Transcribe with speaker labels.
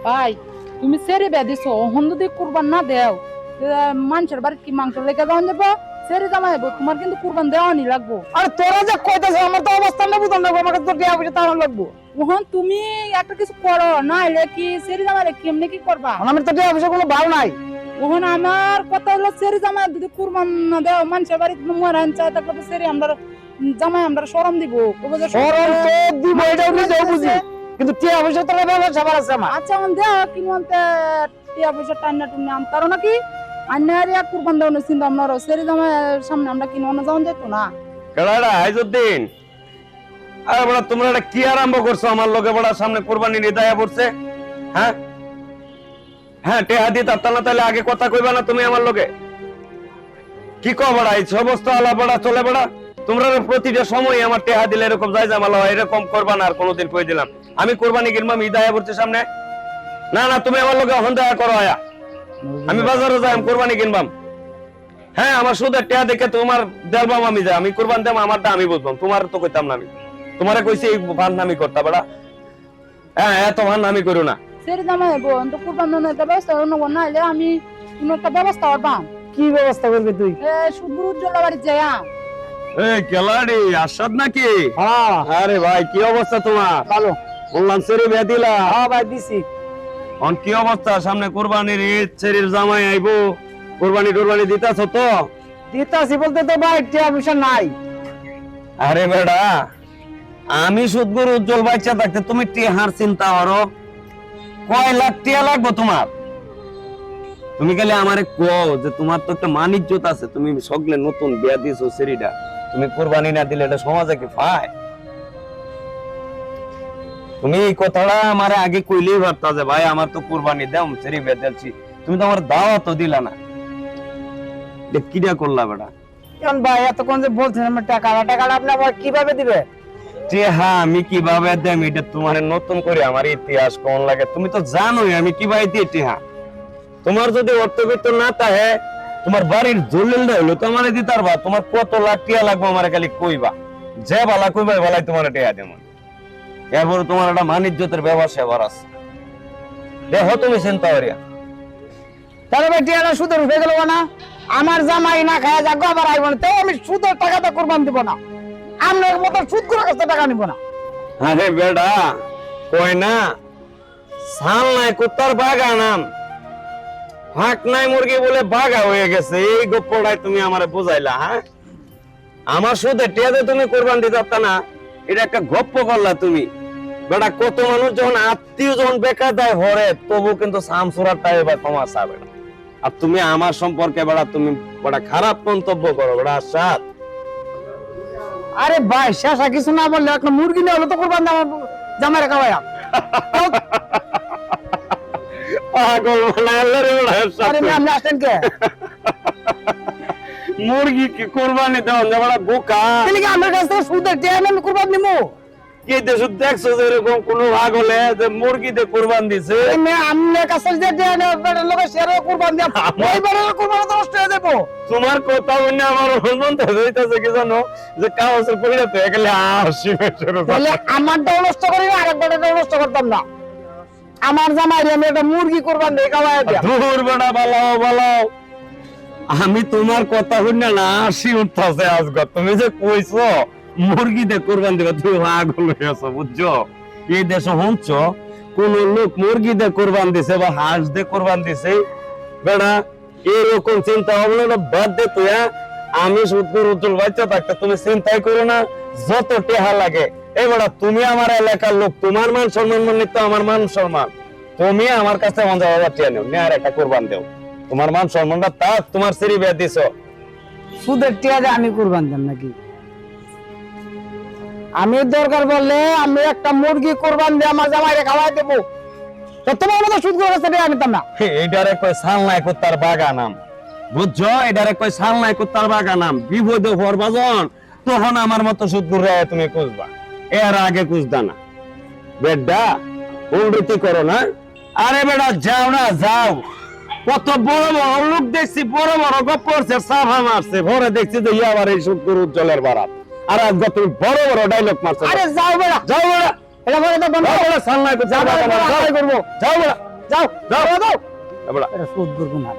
Speaker 1: ভাই তুমি সেরে বেদিছো হন যদি কুরবান না দেও মানুষের বাড়ি কি মাংস লেগে যাওয়া যাবো সেরে জামাই তোমার কিন্তু কুরবান দেওয়ানি লাগবো।
Speaker 2: আরে তোরা যে কইতেছ আমার তো অবস্থা না বুঝন লাগবো, আমাকে তো টিয়া পয়সা তার লাগবো।
Speaker 1: ওহন তুমি একটা কিছু করো না হলে কি সেরে জামাই কেমনে কি করবা?
Speaker 2: আমার তো টিয়া পয়সা কোনো ভাও নাই।
Speaker 1: ওহন আমার কথা হলো সেরে জামাই যদি কুরবান না দেও মানুষের বাড়ি মরান চাই তাহলে সেরে আমরা জামাই আমরা শরম দিব।
Speaker 2: শরম তো দিব এটাও নিজেও বুঝি, কিন্তু টিয়া পয়সা তোর ব্যবসা ভালো আছে আমার।
Speaker 1: আচ্ছা অন দেও কি মনতে টিয়া পয়সা টান্না টুন্না আম কারণ নাকি আন্নারিয়া কুরবান দেওয়ার চিন্তা আমরা সেরে জামাইয়ের সামনে আমরা কি অন্য যাওয়া যেত না।
Speaker 3: কেডাড়া আইজুদ্দিন, আরে বড় তোমরা এটা কি আরম্ভ করছো আমার লগে? বড় সামনে কুরবানি নিদায়া পড়ছে। হ্যাঁ হ্যাঁ টেহা দিয়ে তাত্তাল না, তাহলে আগে কথা কইবা না তুমি আমার লগে? কি কো বড় এই সমস্ত আলা বড় চলে বড়? তোমরা প্রতিটা সময় আমার টেহা দিলে এরকম যাই জামালা হয়, এরকম করবা না আর কোনোদিন কই দিলাম। আমি কুরবানি কিনবাম ইদায়া পড়ছে সামনে, না না তুমি আমার লগে হন দয়া করো আয়া। আমি বাজারে যাই কুরবানি কিনবাম। হ্যাঁ আমার সুদের টেহা দেখে তোমার দেলবাম আমি যাই, আমি কুরবান দেব আমারটা আমি বুঝবাম, তোমার তো কইতাম না। আমি তোমারে কইছি এই ভান নামি করতা বড়। হ্যাঁ এত ভান নামি করো না।
Speaker 1: সেরে জামাই বোন তো কুরবান দেওয়ার একটা ব্যবস্থা নেব না হলে আমি কোনো একটা ব্যবস্থা করবাম।
Speaker 2: কি ব্যবস্থা করবি তুই?
Speaker 1: শুধু উজ্জ্বল বাড়ি যাইয়া
Speaker 3: এই কেলাড়ি আসাদ নাকি?
Speaker 2: হ্যাঁ
Speaker 3: আরে ভাই কি অবস্থা তোমার?
Speaker 2: ভালো।
Speaker 3: বললাম সেরি বিয়া দিলা?
Speaker 2: হ্যাঁ ভাই দিছি।
Speaker 3: অন কি অবস্থা? সামনে কুরবানির ঈদ, সেরির জামাই আইবো, কুরবানি টুরবানি দিতাছ তো?
Speaker 2: দিতাছি বলতে তো ভাই টিয়া পয়সা নাই।
Speaker 3: আরে বেড়া আমি সুদগুর উজ্জ্বল বাচ্চা থাকতে তুমি টিহার চিন্তা করো? কয় লাখ টিয়া লাগবো তোমার? তুমি খালি আমারে কও যে তোমার তো একটা মান ইজ্জত আছে, তুমি সকলে নতুন বিয়া দিছো সেরিটা, তুমি কুরবানি না দিলে এটা সমাজে কি পায়? তুমি এই কথাটা আমারে আগে কইলেই পারতা যে ভাই আমার তো কুরবানি দাও সেরি বিয়া দিলছি, তুমি তো আমার দাওয়াত তো দিলা না। এটা কিডা করলা বেটা?
Speaker 2: কেন ভাই এতক্ষণ যে বলছেন আমার টাকাটা আপনি আবার কিভাবে দিবে?
Speaker 3: হ্যাঁ আমি কিভাবে দেম এটা তোমার নতুন করে আমার ইতিহাস কোন লাগে? তুমি তো জানোই আমি কিভাবে দিই টিহা। তোমার যদি অর্থবিত্ত না থাকে তোমার বাড়ির জলিলটা হলো তো আমার দিতে পারবা। তোমার কত লাখ টিয়া লাগবে আমার খালি কইবা, যে বালা কইবা বালাই তোমার টিয়া দেব। এরপর তোমার একটা মান ইজ্জতের ব্যবসা এবার আছে, দেখো তুমি চিন্তা করিয়া।
Speaker 2: তাহলে ভাই টিয়াটা সুদের উঠে গেল না? আমার জামাই না খায় যাগো আবার আইব না, তাই আমি সুদের টাকাটা কুরবান দিব না। আপনার মতো সুদ করে কাছে টাকা নিব না।
Speaker 3: আরে বেডা কই না সাল নাই কুত্তার বাগা নাম, ফাঁক নাই মুরগি বলে বাগা হয়ে গেছে। এই গপ্পটাই তুমি আমারে বুঝাইলা? হ্যাঁ আমার সুদে টিয়াতে তুমি কোরবান দিতে পারতা না, এটা একটা গপ্প করলা তুমি। বেটা কত মানুষ যখন আত্মীয় যখন বেকার দেয় ভরে তবু কিন্তু সামসুরাটাই এবার তোমার চাবে না। আর তুমি আমার সম্পর্কে বেটা তুমি বড় খারাপ মন্তব্য করো বেটা আসাদ।
Speaker 2: আরে ভাই শেষা কিছু না বললে একটা মুরগি নিয়ে হলো তো কুরবান দাম জামাইরা খাওয়ায়া।
Speaker 3: পাগল বানাইলে রে বেটা আসাদ।
Speaker 2: আরে আপনি আসেন কে?
Speaker 3: মুরগি কি কোরবানি দেওয়া যাবে বোকা?
Speaker 2: তাহলে কি আমার কাছে সুদের টিয়া আমি কুরবান নিবো?
Speaker 3: কি দেশে দেখছো যে এরকম কোন ভাগ হলে যে মুরগি দিয়ে কোরবান দিছে?
Speaker 2: আমি আমার কাছে যে টিয়া বেটার লোকে শেয়ারে কুরবান দিয়া ওই বেটার কুরবান তো নষ্ট হয়ে যাবো।
Speaker 3: তোমার কথা শুনে আমার মন তো হইতাছে কি জানো যে কাগজের পড়ে তো একালে হাসি মেশানো।
Speaker 2: তাহলে আমারটাও নষ্ট করি না, আরেক বেটাটাও নষ্ট করতাম না। আমার জামাই আমি একটা মুরগি কুরবান দিয়ে খাওয়াই দিয়া।
Speaker 3: দূর বেটা বালাও বালাও, আমি তোমার কথা শুনে না হাসি উঠতাছে আজকে। তুমি যে কইছো মুরগি দিয়ে কোরবান দিবা তুমি পাগল হয়েছো বুঝছো? এই দেশে শুনছ কোন লোক মুরগি দিয়ে কোরবান দিছে বা হাঁস দিয়ে কোরবান দিছে? বেটা এরকম চিন্তা ভাবনা বাদ দে তুই। আমি সুদপুর উজ্জ্বল বাচ্চা থাকতে তুমি চিন্তাই করো না যত টেহা লাগে। এই বেটা তুমি আমার এলাকার লোক, তোমার মান সম্মান মানে তো আমার মান সম্মান। তুমি আমার কাছে 50,000 টাকা নেও, নিয়ে আর একটা কোরবান দেও, তোমার মান সম্মানটা তাক। তোমার সিঁড়ি বিয়া দিছ
Speaker 2: সুদের টিয়া দিয়ে আমি কুরবান দেব নাকি? আমি দরকার বললে আমি একটা মুরগি কুরবান দিয়ে আমার জামাইরে খাওয়াই দেবো, তো তোমার মতো সুদ করে কাছে টিয়া নিতাম না।
Speaker 3: এইটারে কয় সালনাই কুত্তার বাগা নাম, বুঝছো? এটারে কয় সালনাই কুত্তার বাগা নাম। বিপদে পড়বাজন তখন আমার মতো সুদ করে তুমি খুঁজবা, এর আগে খুঁজতা না। বেডা উন্নতি করো না। আরে বেটা যাও না যাও, কত বড় বড় লোক দেখছি বড় বড় গপ্প করছে, সাফা মারছে, ভরে দেখছি যে আবার এই সুদপুর উজ্জ্বলের বারাত। আর আজকে তুমি বড় বড় ডায়লগ মারছো।
Speaker 2: আরে যাও বেড়া,
Speaker 3: যাও বেটা,
Speaker 2: এটা বলে তো বন্ধ
Speaker 3: যাও বেটা, সালনাই কুত্তার বাগা নাম, যাও করবো, যাও বেটা।
Speaker 2: যাও
Speaker 3: যাও।
Speaker 2: যাও যাও
Speaker 3: এ বড়া
Speaker 2: এটা সুদ করবো না